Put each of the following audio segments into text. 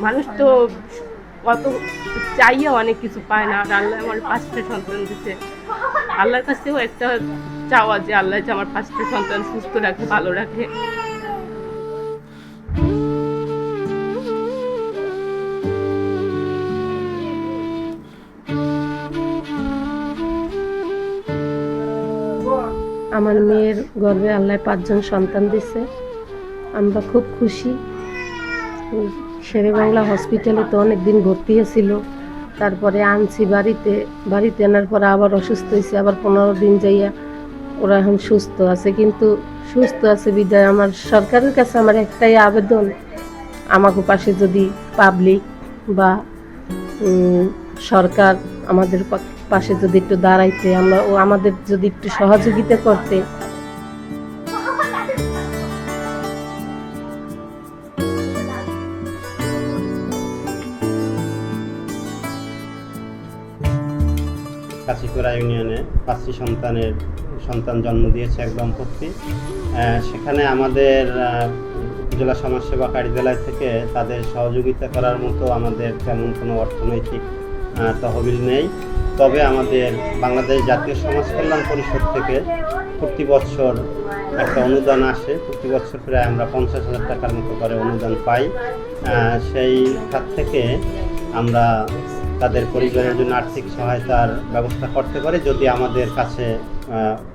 মানুষ তো কত চাইয়া অনেক কিছু পায় না, আর আল্লাহ আমার 5টা সন্তান দিচ্ছে। আল্লাহর কাছেও একটা চাওয়া যে আল্লাহ যে আমার 5টা সন্তান সুস্থ রাখে, ভালো রাখে। আমার মেয়ের গর্ভে আল্লাহ 5জন সন্তান দিছে, আমরা খুব খুশি। শেরেবাংলা হসপিটালে তো অনেকদিন ভর্তি ছিল, তারপরে আনছি বাড়িতে আনার পর আবার অসুস্থ হয়েছে, আবার 15 দিন যাইয়া ওরা এখন সুস্থ আছে। কিন্তু সুস্থ আছে বিদায় আমার সরকারের কাছে আমার একটাই আবেদন, আমাকে পাশে যদি পাবলিক বা সরকার আমাদের পাশে যদি একটু দাঁড়াইতে, আমরা ও আমাদের যদি একটু সহযোগিতা করতে। কাশিপুরা ইউনিয়নে 5টি সন্তান জন্ম দিয়েছে এক দম্পতি। সেখানে আমাদের উপজেলা সমাজসেবা কার্যালয় থেকে তাদের সহযোগিতা করার মতো আমাদের তেমন কোনো অর্থনৈতিক তহবিল নেই। তবে আমাদের বাংলাদেশ জাতীয় সমাজ কল্যাণ পরিষদ থেকে প্রতি বছর একটা অনুদান আসে। প্রতি বছর প্রায় আমরা 50,000 টাকার মতো করে অনুদান পাই। সেই খাত থেকে আমরা তাদের পরিবারের জন্য আর্থিক সহায়তার ব্যবস্থা করতে পারি, যদি আমাদের কাছে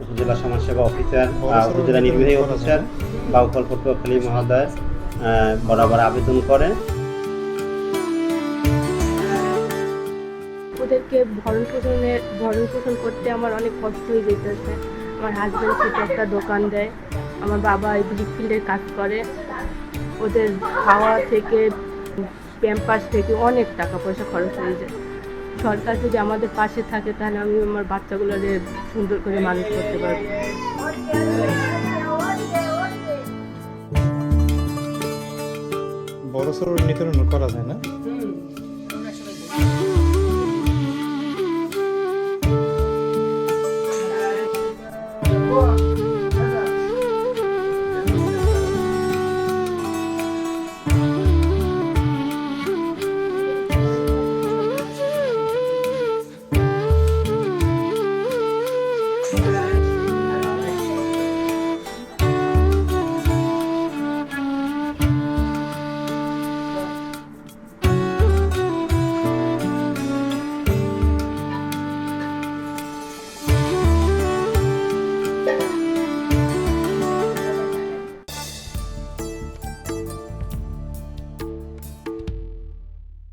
উপজেলা সমাজসেবা অফিসার, উপজেলা নির্বাহী অফিসার বাউফল পটুয়াখালী মহোদয় বরাবর আবেদন করে। ওদেরকে ভরণ পোষণ করতে আমার অনেক কষ্ট হয়ে যেতেছে। আমার হাজব্যান্ড ছোটো একটা দোকান দেয়, আমার বাবা ইলেকট্রিক ফিল্ডের কাজ করে। ওদের খাওয়া থেকে প্যাম্পাস থেকে অনেক টাকা পয়সা খরচ হয়ে যায়। সরকার যদি আমাদের পাশে থাকে তাহলে আমি আমার বাচ্চাগুলোর সুন্দর করে মানুষ করতে পারবো। বড় সড়ো নির্ধারণ করা যায় না।